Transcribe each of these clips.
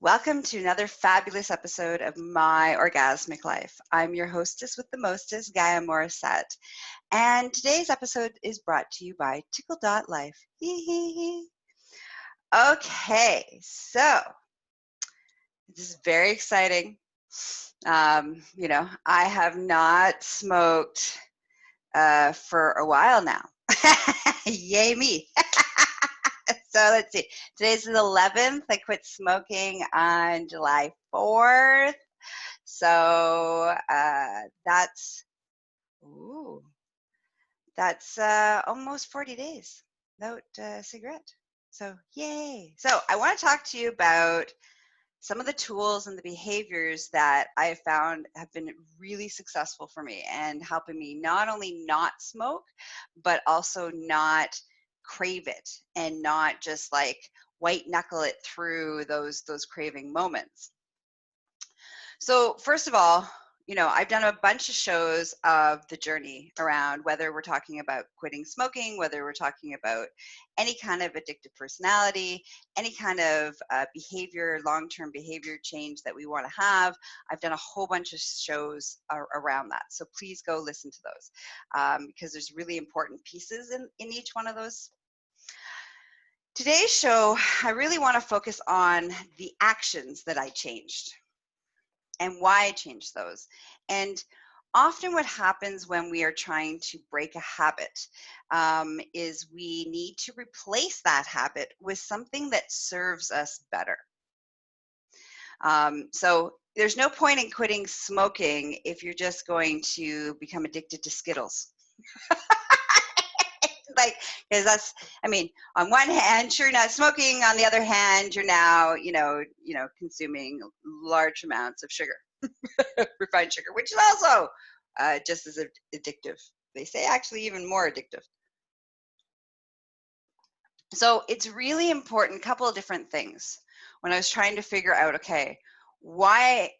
Welcome to another fabulous episode of My Orgasmic Life. I'm your hostess with the mostest, Gaia Morrissette. And today's episode is brought to you by ticklelife. Okay, so this is very exciting. I have not smoked for a while now. Yay me. So let's see. Today's the 11th. I quit smoking on July 4th. So that's almost 40 days without a cigarette. So yay. So I want to talk to you about some of the tools and the behaviors that I have found have been really successful for me and helping me not only not smoke, but also not crave it and not just like white knuckle it through those craving moments. So first of all, I've done a bunch of shows of the journey around whether we're talking about quitting smoking, whether we're talking about any kind of addictive personality, any kind of behavior, long-term behavior change that we want to have. I've done a whole bunch of shows around that. So please go listen to those because there's really important pieces in each one of those. Today's show, I really want to focus on the actions that I changed and why I changed those. And often what happens when we are trying to break a habit is we need to replace that habit with something that serves us better. So there's no point in quitting smoking if you're just going to become addicted to Skittles. Because on one hand, you're not smoking. On the other hand, you're now, consuming large amounts of sugar, refined sugar, which is also just as addictive. They say actually even more addictive. So it's really important, a couple of different things. When I was trying to figure out, okay, why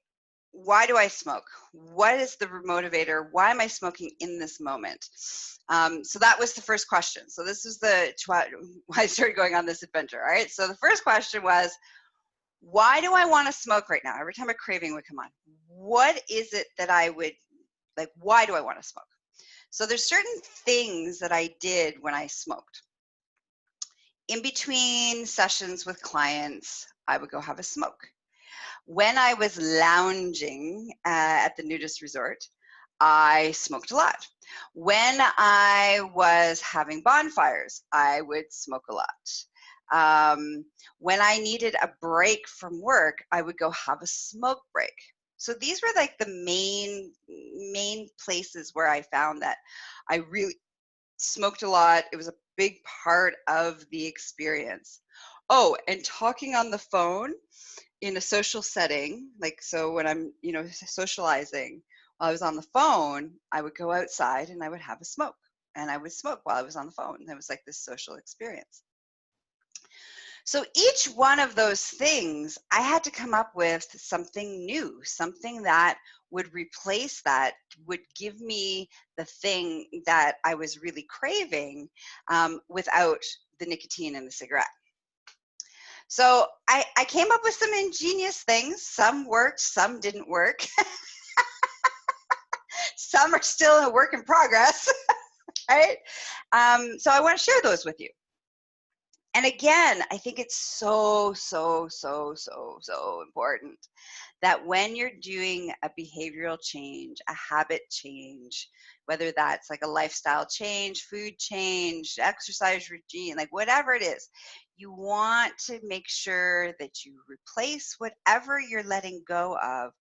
do I smoke? What is the motivator? Why am I smoking in this moment? So that was the first question. So this is why I started going on this adventure. All right. So the first question was, why do I want to smoke right now? Every time a craving would come on, what is it that I would like? Why do I want to smoke? So there's certain things that I did when I smoked. In between sessions with clients, I would go have a smoke. When I was lounging at the nudist resort, I smoked a lot. When I was having bonfires, I would smoke a lot. When I needed a break from work, I would go have a smoke break. So these were like the main places where I found that I really smoked a lot. It was a big part of the experience. Oh, and talking on the phone in a social setting, so when I'm, socializing, while I was on the phone, I would go outside and I would have a smoke, and I would smoke while I was on the phone. It was like this social experience. So each one of those things, I had to come up with something new, something that would replace that, would give me the thing that I was really craving without the nicotine in the cigarette. So I came up with some ingenious things. Some worked, some didn't work. Some are still a work in progress, right? So I want to share those with you. And again, I think it's so important that when you're doing a behavioral change, a habit change, whether that's like a lifestyle change, food change, exercise routine, like whatever it is, you want to make sure that you replace whatever you're letting go of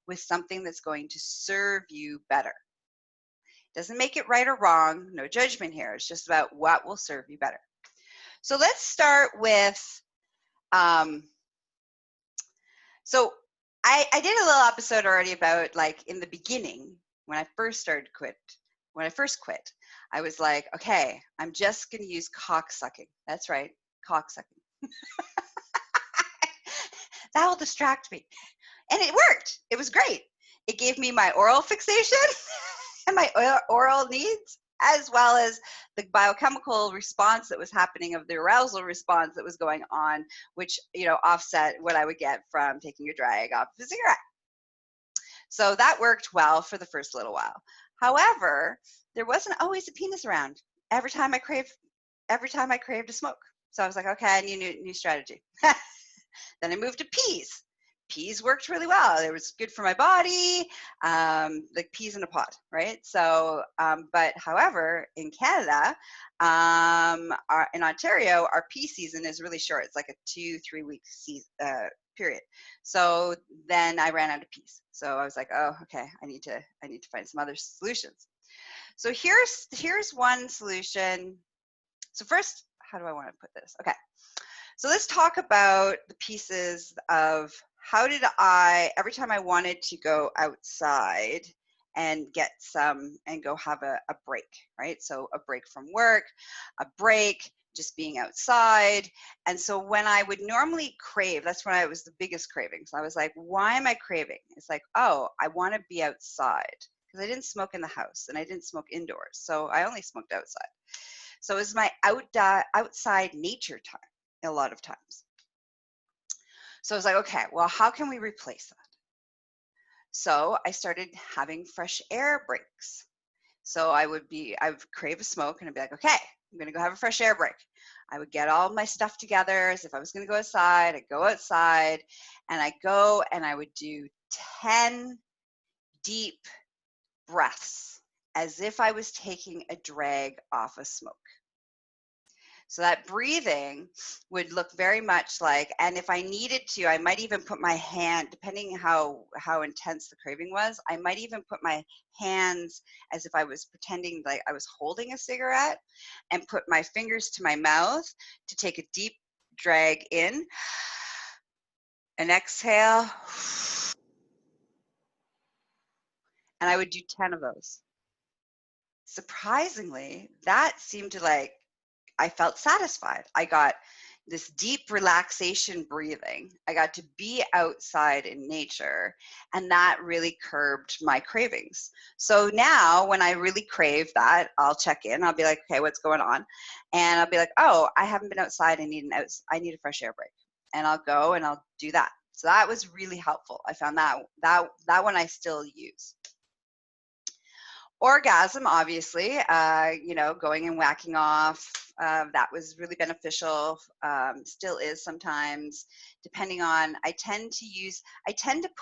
with something that's going to serve you better. Doesn't make it right or wrong, no judgment here. It's just about what will serve you better. So let's start with, so I did a little episode already about like in the beginning, when I first quit, I was like, okay, I'm just going to use cock sucking. That's right, cock sucking. That will distract me. And it worked. It was great. It gave me my oral fixation and my oral needs, as well as the biochemical response that was happening of the arousal response that was going on, which, you know, offset what I would get from taking a drag off of a cigarette. So that worked well for the first little while. However, there wasn't always a penis around every time I craved to smoke. So I was like, okay, I need a new strategy. Then I moved to peas. Peas worked really well. It was good for my body, like peas in a pod, right? So, but however, in Canada, in Ontario, our pea season is really short. It's like a 2-3 week season, period. So then I ran out of peas. So I was like, oh, okay, I need to find some other solutions. So here's one solution. So first, how do I want to put this? Okay. So let's talk about the pieces of how did I, every time I wanted to go outside and get some and go have a break, right? So a break from work, a break, just being outside. And so when I would normally crave, that's when I was the biggest craving. So I was like, why am I craving? It's like, oh, I want to be outside because I didn't smoke in the house and I didn't smoke indoors. So I only smoked outside. So it was my outside nature time a lot of times. So I was like, okay, well, how can we replace that? So I started having fresh air breaks. So I would crave a smoke and I'd be like, okay, I'm going to go have a fresh air break. I would get all my stuff together as if I was going to go outside. I'd go outside and I'd go and I would do 10 deep breaths as if I was taking a drag off a smoke. So that breathing would look very much like, and if I needed to, I might even put my hand, depending how intense the craving was, I might even put my hands as if I was pretending like I was holding a cigarette and put my fingers to my mouth to take a deep drag in and exhale. And I would do 10 of those. Surprisingly, that seemed to I felt satisfied. I got this deep relaxation breathing. I got to be outside in nature, and that really curbed my cravings. So now when I really crave that, I'll check in. I'll be like, okay, what's going on? And I'll be like, oh, I haven't been outside. I need a fresh air break. And I'll go and I'll do that. So that was really helpful. I found that one I still use. Orgasm, obviously, going and whacking off, that was really beneficial, still is sometimes, depending on, I tend to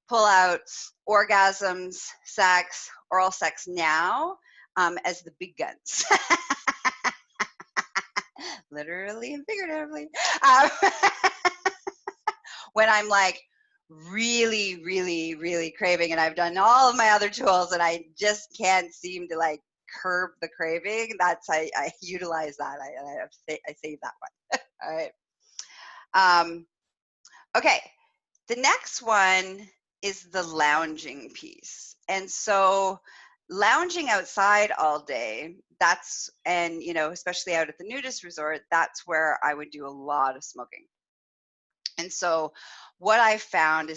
pull out orgasms, sex, oral sex now as the big guns. Literally and figuratively. When I'm like, really, really, really craving, and I've done all of my other tools and I just can't seem to curb the craving, I utilize that. I save that one. All right. Okay. The next one is the lounging piece. And so lounging outside all day, especially out at the nudist resort, that's where I would do a lot of smoking. And so what I've found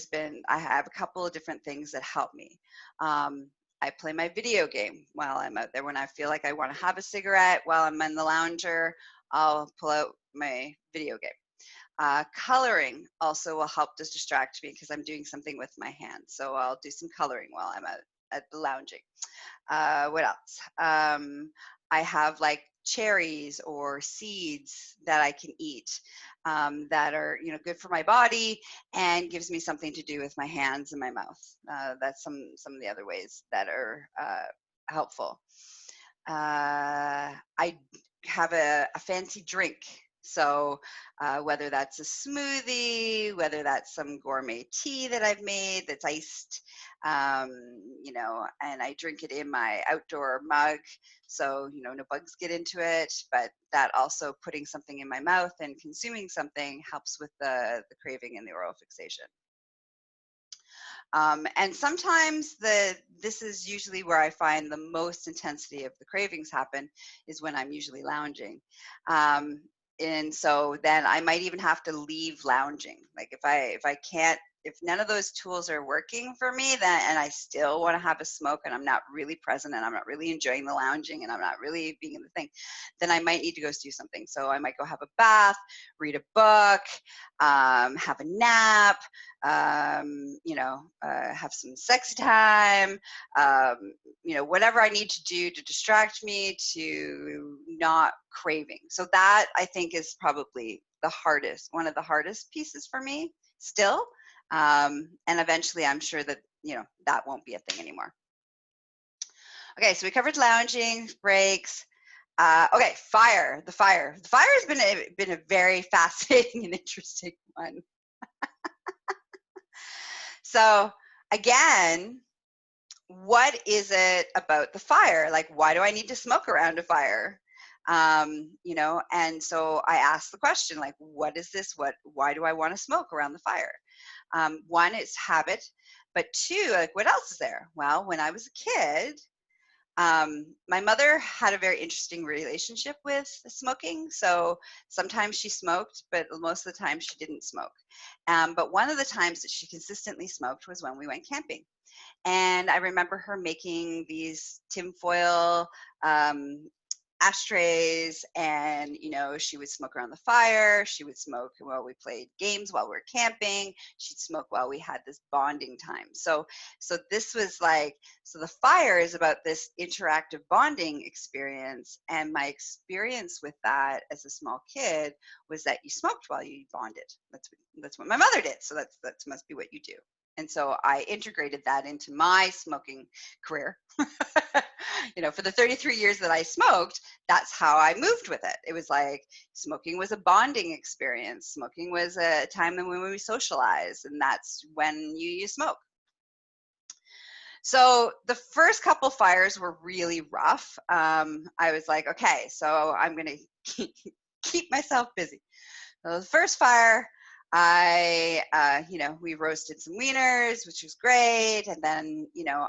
I have a couple of different things that help me. I play my video game while I'm out there. When I feel like I want to have a cigarette while I'm in the lounger, I'll pull out my video game. Coloring also will help to distract me because I'm doing something with my hands. So I'll do some coloring while I'm out at the lounging. What else? I have cherries or seeds that I can eat that are good for my body and gives me something to do with my hands and my mouth. That's some of the other ways that are helpful. I have a fancy drink. So whether that's a smoothie, whether that's some gourmet tea that I've made that's iced, and I drink it in my outdoor mug. So, no bugs get into it, but that also putting something in my mouth and consuming something helps with the craving and the oral fixation. And sometimes this is usually where I find the most intensity of the cravings happen is when I'm usually lounging. And so then I might even have to leave lounging. Like if I can't, if none of those tools are working for me, then, and I still want to have a smoke and I'm not really present and I'm not really enjoying the lounging and I'm not really being in the thing, then I might need to go do something. So I might go have a bath, read a book, have a nap, have some sex time, whatever I need to do to distract me, to not craving. So that, I think, is probably one of the hardest pieces for me still. And eventually I'm sure that, that won't be a thing anymore. Okay, so we covered lounging, breaks. Okay, fire. The fire has been a very fascinating and interesting one. So again, what is it about the fire? Like, why do I need to smoke around a fire? And so I asked the question, like, what is this? Why do I want to smoke around the fire? One, it's habit, but two, like, what else is there? Well, when I was a kid, my mother had a very interesting relationship with smoking. So sometimes she smoked, but most of the time she didn't smoke. But one of the times that she consistently smoked was when we went camping. And I remember her making these tinfoil ashtrays, and she would smoke around the fire. She would smoke while we played games, while we were camping. She'd smoke while we had this bonding time. So this was like, so the fire is about this interactive bonding experience. And my experience with that as a small kid was that you smoked while you bonded. That's what my mother did. So that must be what you do. And so I integrated that into my smoking career. For the 33 years that I smoked, that's how I moved with it. It was like smoking was a bonding experience. Smoking was a time when we socialized, and that's when you smoke. So the first couple fires were really rough. I was like, okay, so I'm going to keep myself busy. So the first fire, we roasted some wieners, which was great. And then,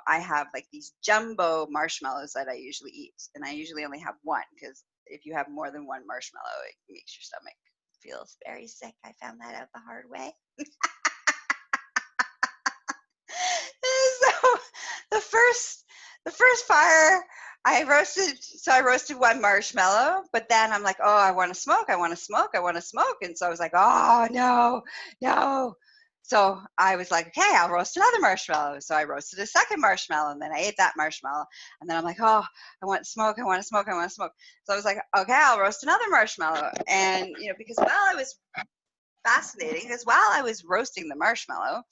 I have like these jumbo marshmallows that I usually eat. And I usually only have one, because if you have more than one marshmallow, it makes your stomach feel very sick. I found that out the hard way. So the first fire, I roasted one marshmallow, but then I'm like, oh, I want to smoke. And so I was like, oh, no. So I was like, okay, I'll roast another marshmallow. So I roasted a second marshmallow, and then I ate that marshmallow. And then I'm like, oh, I want to smoke. So I was like, okay, I'll roast another marshmallow. And, because while I was roasting the marshmallow,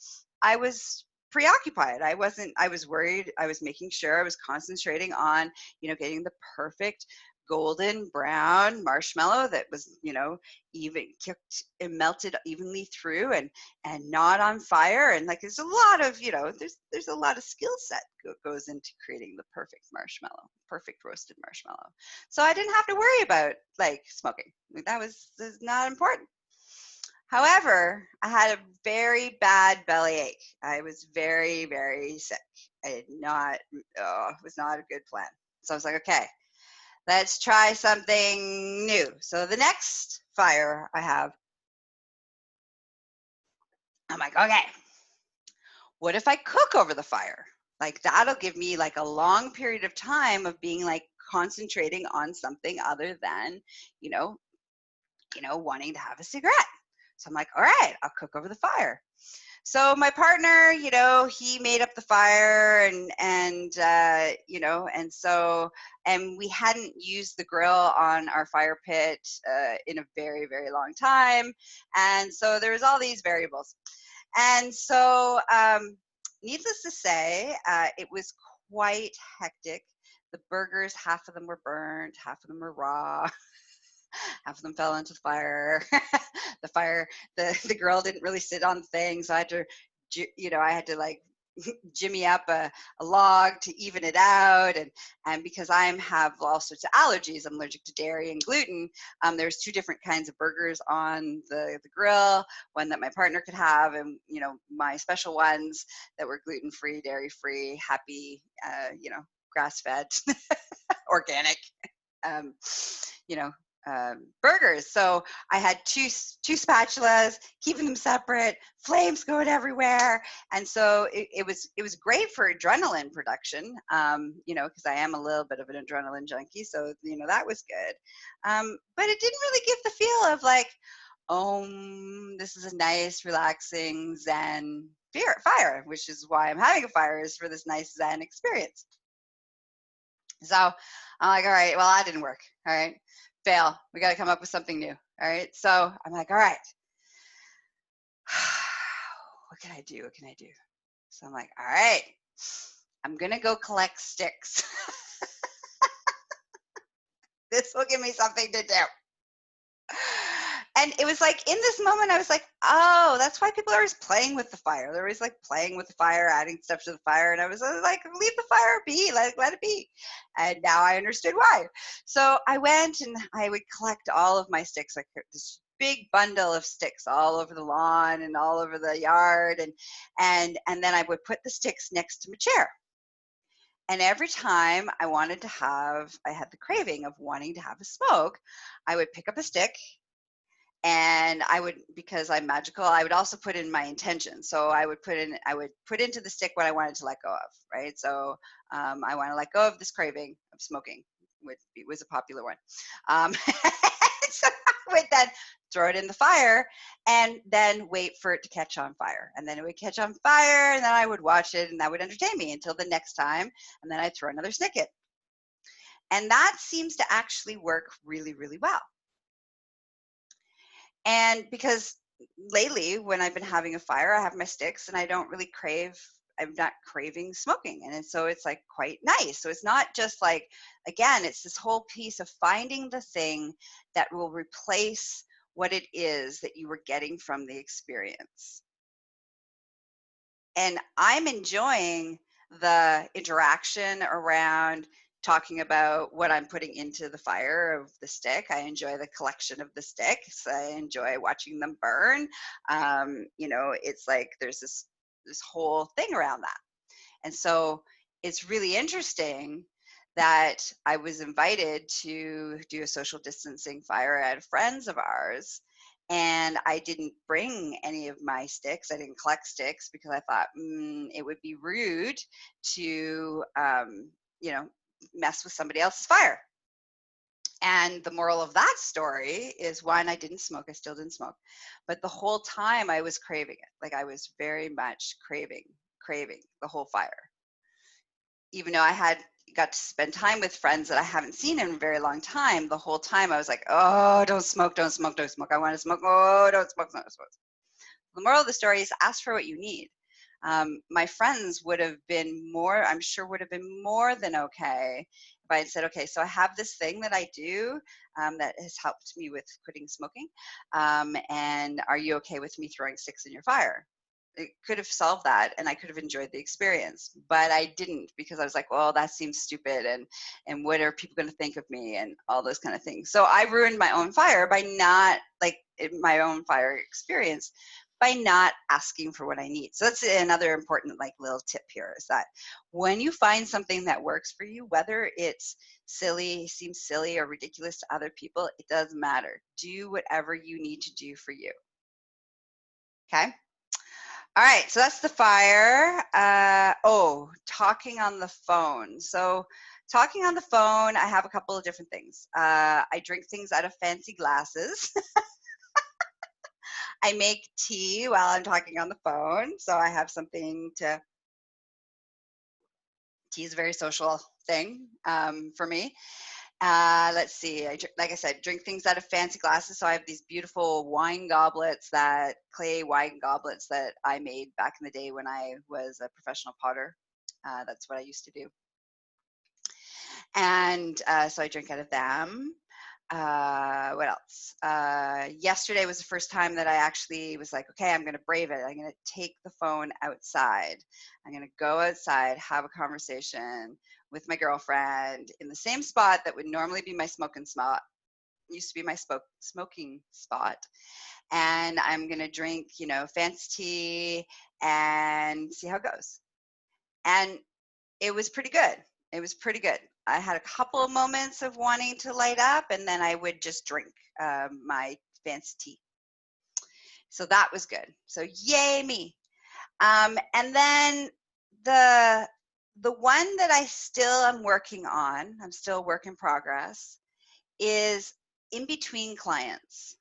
I was preoccupied. I was worried. I was making sure I was concentrating on, getting the perfect golden brown marshmallow that was, even cooked and melted evenly through and not on fire. And like, there's a lot of, there's a lot of skill set goes into creating the perfect roasted marshmallow. So I didn't have to worry about like smoking. That was not important. However, I had a very bad belly ache. I was very, very sick. It was not a good plan. So I was like, okay, let's try something new. So the next fire I have, I'm like, okay, what if I cook over the fire? Like, that'll give me like a long period of time of being like concentrating on something other than, wanting to have a cigarette. So I'm like, all right, I'll cook over the fire. So my partner, he made up the fire and we hadn't used the grill on our fire pit in a very, very long time. And so there was all these variables. And so needless to say, it was quite hectic. The burgers, half of them were burnt, half of them were raw. Half of them fell into the fire. The grill didn't really sit on things. So I had to like jimmy up a log to even it out. And because I have all sorts of allergies, I'm allergic to dairy and gluten. There's two different kinds of burgers on the grill, one that my partner could have, and, my special ones that were gluten-free, dairy-free, happy, grass-fed, organic, burgers. So I had two spatulas, keeping them separate, flames going everywhere. And so it was great for adrenaline production, because I am a little bit of an adrenaline junkie. So, that was good. But it didn't really give the feel of like, this is a nice, relaxing Zen fire, which is why I'm having a fire, is for this nice Zen experience. So I'm like, all right, well, that didn't work. All right, fail. We got to come up with something new. All right. So I'm like, all right, what can I do? What can I do? So I'm like, all right, I'm going to go collect sticks. This will give me something to do. And it was like, in this moment, I was like, oh, that's why people are always playing with the fire. They're always like playing with the fire, adding stuff to the fire. And I was like, leave the fire be, let it be. And now I understood why. So I went and I would collect all of my sticks, like this big bundle of sticks all over the lawn and all over the yard. And then I would put the sticks next to my chair. And every time I had the craving of wanting to have a smoke, I would pick up a stick. And I would, because I'm magical, I would also put in my intention. So I would put into the stick what I wanted to let go of, right? So I want to let go of this craving of smoking, which was a popular one. So I would then throw it in the fire and then wait for it to catch on fire. And then it would catch on fire, and then I would watch it, and that would entertain me until the next time. And then I'd throw another stick in. And that seems to actually work really, really well. And because lately, when I've been having a fire, I have my sticks and I'm not craving smoking. And so it's like quite nice. So it's not just like, again, it's this whole piece of finding the thing that will replace what it is that you were getting from the experience. And I'm enjoying the interaction around talking about what I'm putting into the fire of the stick. I enjoy the collection of the sticks. I enjoy watching them burn. It's like there's this whole thing around that. And so it's really interesting that I was invited to do a social distancing fire at friends of ours. And I didn't bring any of my sticks. I didn't collect sticks because I thought it would be rude to, mess with somebody else's fire. And the moral of that story is, one, I didn't smoke. I still didn't smoke. But the whole time I was craving it. Like I was very much craving the whole fire. Even though I got to spend time with friends that I haven't seen in a very long time, the whole time I was like, oh, don't smoke, don't smoke, don't smoke. I want to smoke. Oh, don't smoke, don't smoke. The moral of the story is, ask for what you need. My friends would have been more than okay if I had said, okay, so I have this thing that I do that has helped me with quitting smoking. And are you okay with me throwing sticks in your fire? It could have solved that, and I could have enjoyed the experience, but I didn't, because I was like, well, that seems stupid, and what are people going to think of me, and all those kind of things. So I ruined my own fire my own fire experience by not asking for what I need. So that's another important little tip here, is that when you find something that works for you, whether it's seems silly or ridiculous to other people, it doesn't matter. Do whatever you need to do for you. Okay? All right, so that's the fire. Talking on the phone. So talking on the phone, I have a couple of different things. I drink things out of fancy glasses. I make tea while I'm talking on the phone. So I have something to, tea is a very social thing for me. Let's see, like I said, drink things out of fancy glasses. So I have these beautiful clay wine goblets that I made back in the day when I was a professional potter. That's what I used to do. And so I drink out of them. What else? Yesterday was the first time that I actually was like, okay, I'm going to brave it. I'm going to take the phone outside. I'm going to go outside, have a conversation with my girlfriend in the same spot that would normally be my smoking spot. Used to be my smoking spot. And I'm going to drink, fancy tea and see how it goes. And it was pretty good. I had a couple of moments of wanting to light up, and then I would just drink my fancy tea. So that was good. So yay me. And then the one that I still am working on, I'm still a work in progress, is in between clients.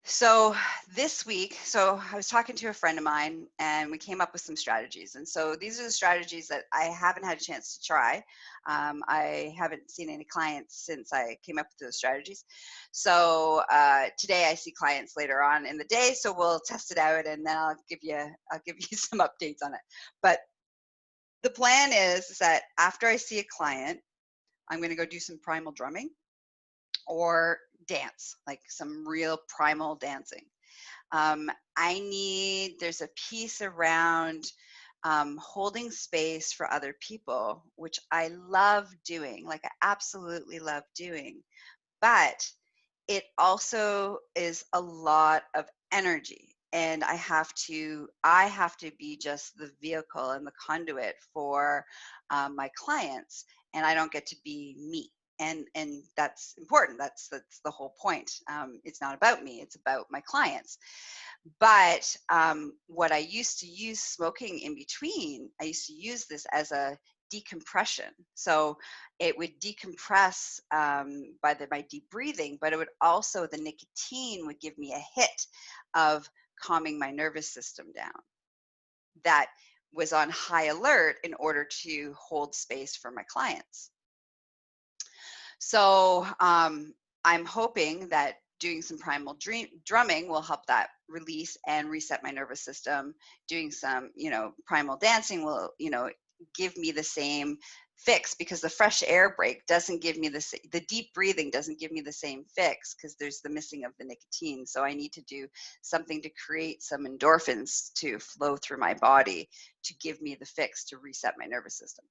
So this week, so I was talking to a friend of mine and we came up with some strategies. And so these are the strategies that I haven't had a chance to try. I haven't seen any clients since I came up with those strategies. So today I see clients later on in the day, so we'll test it out and then I'll give you some updates on it. But the plan is that after I see a client, I'm going to go do some primal drumming or dance, like some real primal dancing. There's a piece around holding space for other people, which I love doing, like I absolutely love doing, but it also is a lot of energy. And I have to be just the vehicle and the conduit for my clients, and I don't get to be me. And that's important. That's the whole point. It's not about me. It's about my clients. But what I used to use smoking in between, I used to use this as a decompression. So it would decompress by my deep breathing, but it would also, the nicotine would give me a hit of calming my nervous system down. That was on high alert in order to hold space for my clients. So I'm hoping that doing some primal drumming will help that release and reset my nervous system. Doing some, primal dancing will, give me the same fix, because the fresh air break doesn't give me the deep breathing doesn't give me the same fix, because there's the missing of the nicotine. So I need to do something to create some endorphins to flow through my body to give me the fix to reset my nervous system.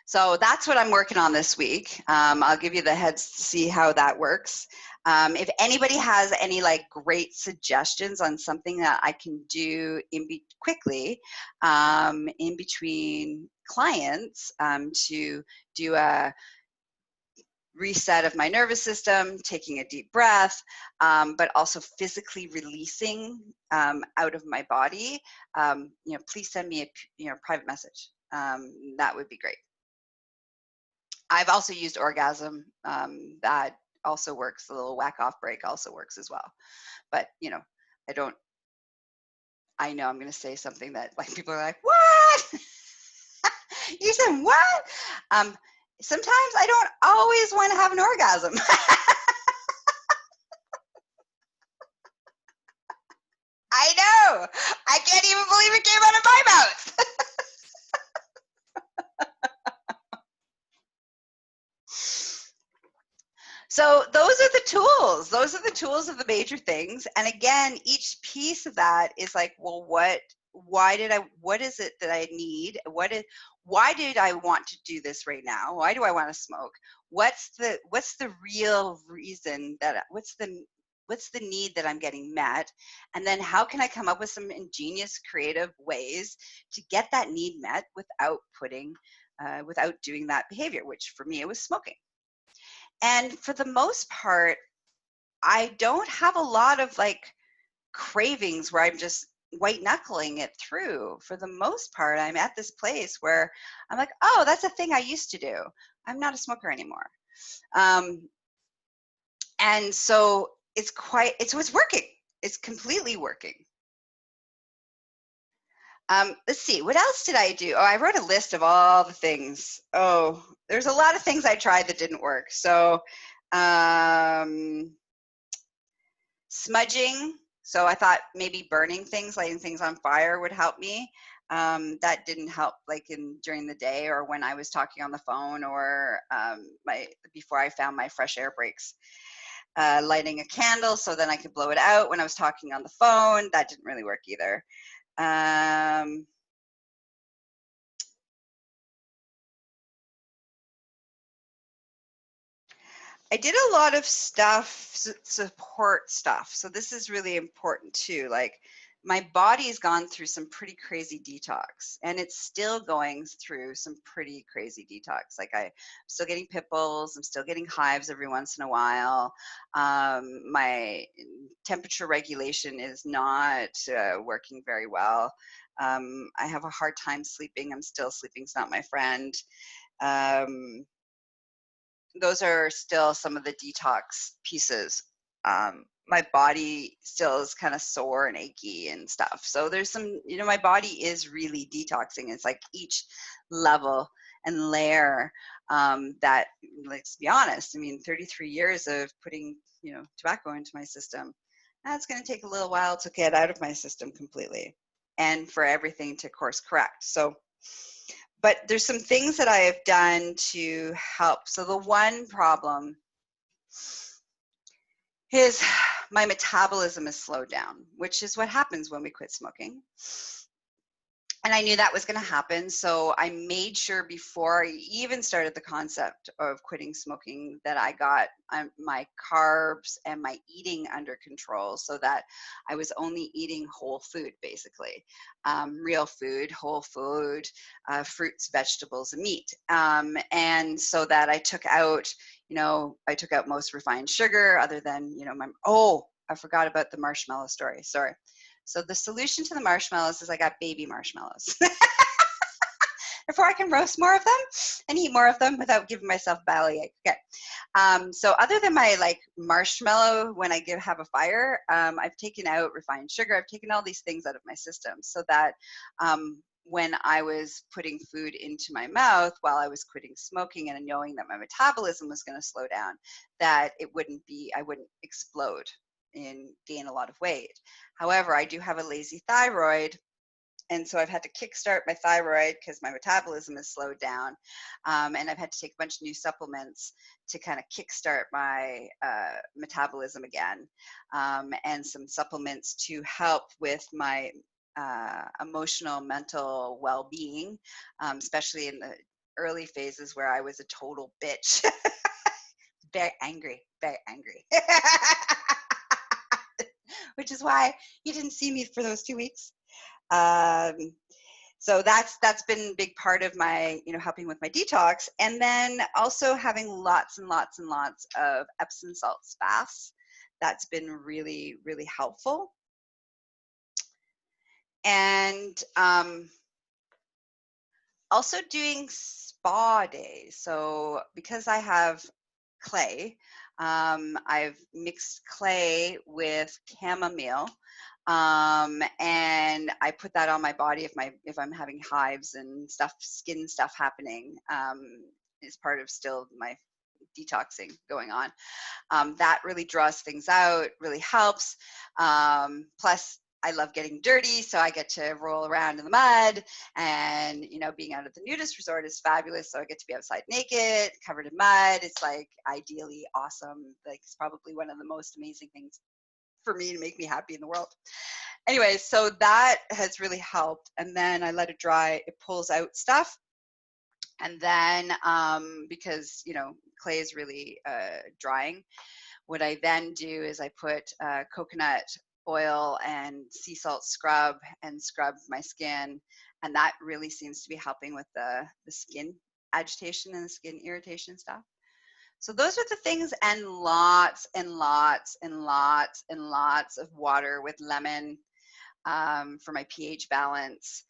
So that's what I'm working on this week. I'll give you the heads to see how that works. If anybody has any great suggestions on something that I can do quickly in between clients to do a reset of my nervous system, taking a deep breath, but also physically releasing out of my body, please send me a private message. That would be great. I've also used orgasm. That also works. The little whack off break also works as well. But I know I'm going to say something that people are like, what? You said what? Sometimes I don't always want to have an orgasm. I know. I can't even believe it came out of my mouth. So those are the tools. Those are the tools of the major things. And again, each piece of that is well, what is it that I need? Why did I want to do this right now? Why do I want to smoke? What's the real reason what's the need that I'm getting met? And then how can I come up with some ingenious, creative ways to get that need met without doing that behavior, which for me, it was smoking. And for the most part, I don't have a lot of cravings where I'm just white knuckling it through. For the most part, I'm at this place where I'm like, oh, that's a thing I used to do. I'm not a smoker anymore. And so it's working. It's completely working. Let's see, what else did I do? Oh, I wrote a list of all the things. Oh, there's a lot of things I tried that didn't work. So smudging. So I thought maybe burning things, lighting things on fire would help me. That didn't help during the day or when I was talking on the phone or before I found my fresh air breaks. Lighting a candle so then I could blow it out when I was talking on the phone. That didn't really work either. I did a lot of stuff, support stuff. So this is really important too. my body's gone through some pretty crazy detox, and it's still going through some pretty crazy detox. Like I'm still getting pimples, I'm still getting hives every once in a while. My temperature regulation is not working very well. I have a hard time sleeping. I'm still sleeping's not my friend. Um, those are still some of the detox pieces. My body still is kind of sore and achy and stuff. So there's some, my body is really detoxing. It's like each level and layer that, let's be honest, I mean, 33 years of putting, tobacco into my system, that's going to take a little while to get out of my system completely and for everything to course correct. So, but there's some things that I have done to help. So the one problem is my metabolism is slowed down, which is what happens when we quit smoking. And I knew that was going to happen. So I made sure before I even started the concept of quitting smoking that I got my carbs and my eating under control, so that I was only eating whole food, basically, real food, whole food, fruits, vegetables, and meat. And so that I took out, most refined sugar other than, I forgot about the marshmallow story. Sorry. So the solution to the marshmallows is I got baby marshmallows. Therefore, I can roast more of them and eat more of them without giving myself bellyache. Okay. So other than my marshmallow when I have a fire, I've taken out refined sugar. I've taken all these things out of my system so that when I was putting food into my mouth while I was quitting smoking and knowing that my metabolism was going to slow down, that I wouldn't explode and gain a lot of weight. However, I do have a lazy thyroid, and so I've had to kickstart my thyroid because my metabolism is slowed down, and I've had to take a bunch of new supplements to kind of kickstart my metabolism again, and some supplements to help with my emotional, mental well-being, especially in the early phases where I was a total bitch. Very angry. Which is why you didn't see me for those 2 weeks. So that's been a big part of my, helping with my detox. And then also having lots and lots and lots of Epsom salt baths. That's been really, really helpful. And also doing spa days. So because I have clay, I've mixed clay with chamomile, and I put that on my body if I'm having hives and stuff, skin stuff happening, is part of still my detoxing going on. That really draws things out, really helps. Plus, I love getting dirty, so I get to roll around in the mud, and being out at the nudist resort is fabulous. So I get to be outside naked, covered in mud. It's like ideally awesome. Like it's probably one of the most amazing things for me to make me happy in the world. Anyway, so that has really helped. And then I let it dry. It pulls out stuff. And then because clay is really drying, what I then do is I put coconut oil and sea salt scrub my skin, and that really seems to be helping with the skin agitation and the skin irritation stuff. So those are the things, and lots and lots and lots and lots of water with lemon for my pH balance.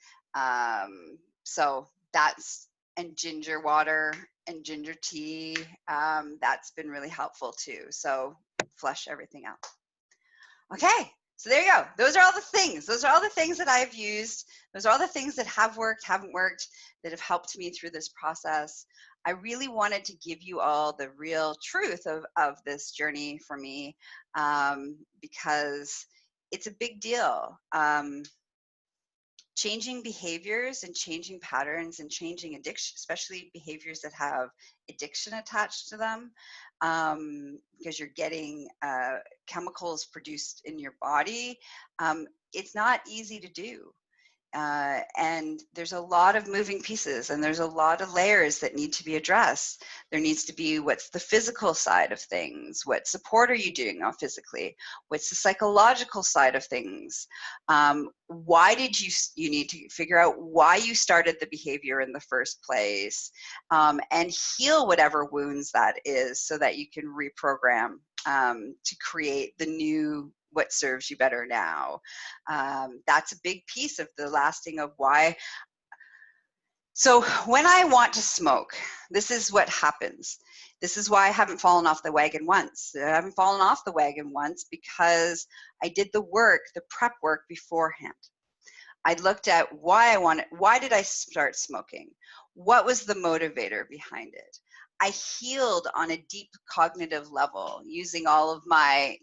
So that's, and ginger water and ginger tea. That's been really helpful too. So flush everything out. Okay, so there you go. Those are all the things. Those are all the things that I've used. Those are all the things that have worked, haven't worked, that have helped me through this process. I really wanted to give you all the real truth of this journey for me, because it's a big deal. Changing behaviors and changing patterns and changing addiction, especially behaviors that have addiction attached to them, because you're getting chemicals produced in your body. It's not easy to do. And there's a lot of moving pieces, and there's a lot of layers that need to be addressed. There needs to be, what's the physical side of things? What support are you doing physically? What's the psychological side of things? Why did you need to figure out why you started the behavior in the first place, and heal whatever wounds that is, so that you can reprogram to create the new, what serves you better now. That's a big piece of the lasting of why. So when I want to smoke, this is what happens. This is why I haven't fallen off the wagon once. I haven't fallen off the wagon once because I did the work, the prep work beforehand. I looked at why did I start smoking? What was the motivator behind it? I healed on a deep cognitive level using all of my,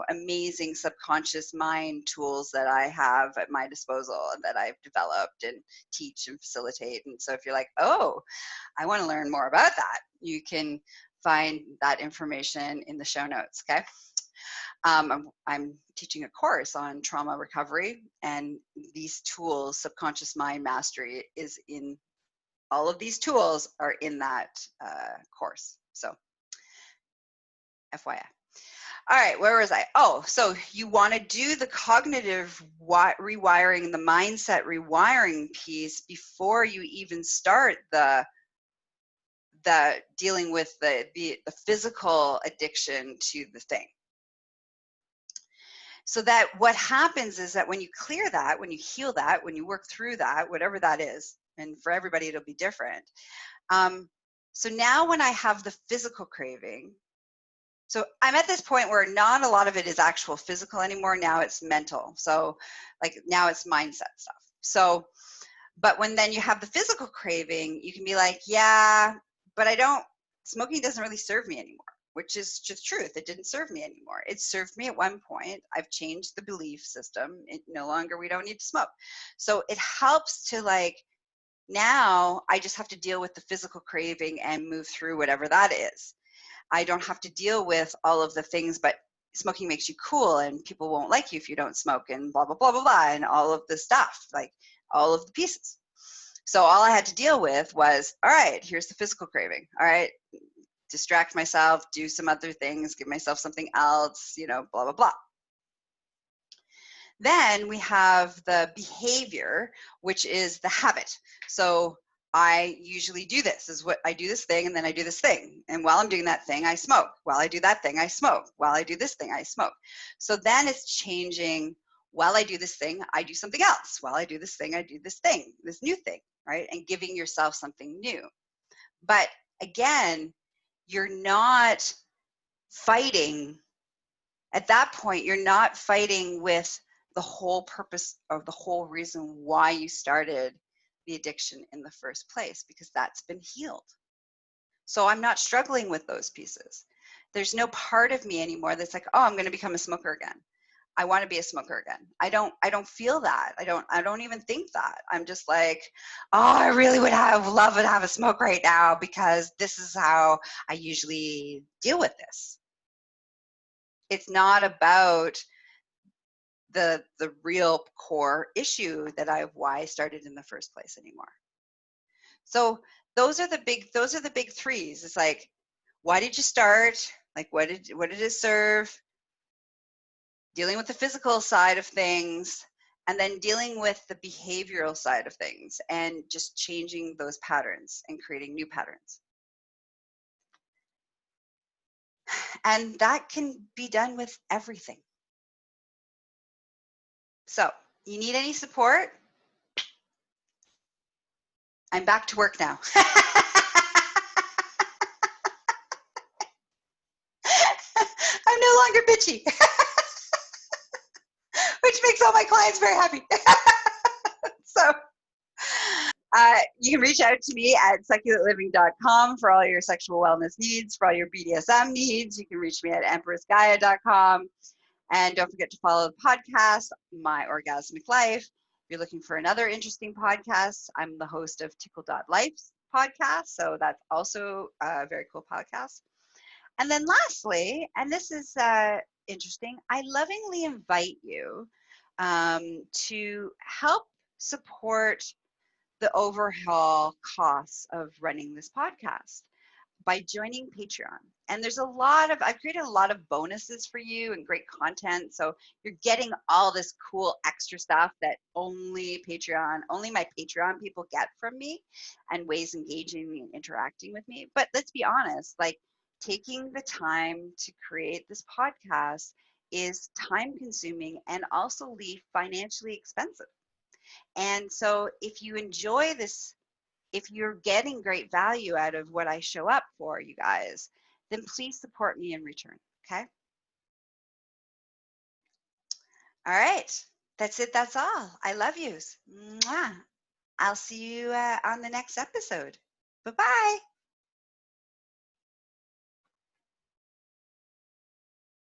amazing subconscious mind tools that I have at my disposal and that I've developed and teach and facilitate. And so if you're like, oh, I want to learn more about that, you can find that information in the show notes, okay? I'm teaching a course on trauma recovery, and these tools, subconscious mind mastery, is in all of these tools are in that course. So FYI. All right, where was I? Oh, so you want to do the cognitive rewiring, the mindset rewiring piece before you even start the dealing with the physical addiction to the thing. So that what happens is that when you clear that, when you heal that, when you work through that, whatever that is, and for everybody it'll be different. So now when I have the physical craving, so I'm at this point where not a lot of it is actual physical anymore. Now it's mental. So like now it's mindset stuff. So, but when then you have the physical craving, you can be like, yeah, but smoking doesn't really serve me anymore. Which is just truth. It didn't serve me anymore. It served me at one point. I've changed the belief system. We don't need to smoke. So it helps to now I just have to deal with the physical craving and move through whatever that is. I don't have to deal with all of the things, but smoking makes you cool and people won't like you if you don't smoke and blah, blah, blah, blah, blah, and all of the stuff, like all of the pieces. So all I had to deal with was, all right, here's the physical craving. All right, distract myself, do some other things, give myself something else, blah, blah, blah. Then we have the behavior, which is the habit. So I usually do this, I do this thing and then I do this thing. And while I'm doing that thing, I smoke. While I do that thing, I smoke. While I do this thing, I smoke. So then it's changing, while I do this thing, I do something else. While I do this thing, I do this thing, this new thing, right? And giving yourself something new. But again, you're not fighting. At that point, you're not fighting with the whole purpose or the whole reason why you started the addiction in the first place, because that's been healed. So I'm not struggling with those pieces. There's no part of me anymore that's like, oh, I'm going to become a smoker again. I want to be a smoker again. I don't feel that. I don't even think that. I'm just like, oh, I really love to have a smoke right now because this is how I usually deal with this. It's not about the real core issue why I started in the first place anymore. So those are the big threes. It's like, why did you start? Like, what did it serve? Dealing with the physical side of things, and then dealing with the behavioral side of things, and just changing those patterns and creating new patterns. And that can be done with everything. So, you need any support? I'm back to work now. I'm no longer bitchy, which makes all my clients very happy. So you can reach out to me at succulentliving.com for all your sexual wellness needs, for all your BDSM needs. You can reach me at empressgaia.com. And don't forget to follow the podcast, My Orgasmic Life. If you're looking for another interesting podcast, I'm the host of Ticklelife's podcast. So that's also a very cool podcast. And then lastly, and this is interesting, I lovingly invite you to help support the overhaul costs of running this podcast by joining Patreon. And I've created a lot of bonuses for you and great content. So you're getting all this cool extra stuff that only my Patreon people get from me, and ways engaging and interacting with me. But let's be honest, like, taking the time to create this podcast is time consuming and also financially expensive. And so if you enjoy this, if you're getting great value out of what I show up for, you guys, then please support me in return. Okay. All right. That's it. That's all. I love yous. Mwah. I'll see you on the next episode. Bye-bye.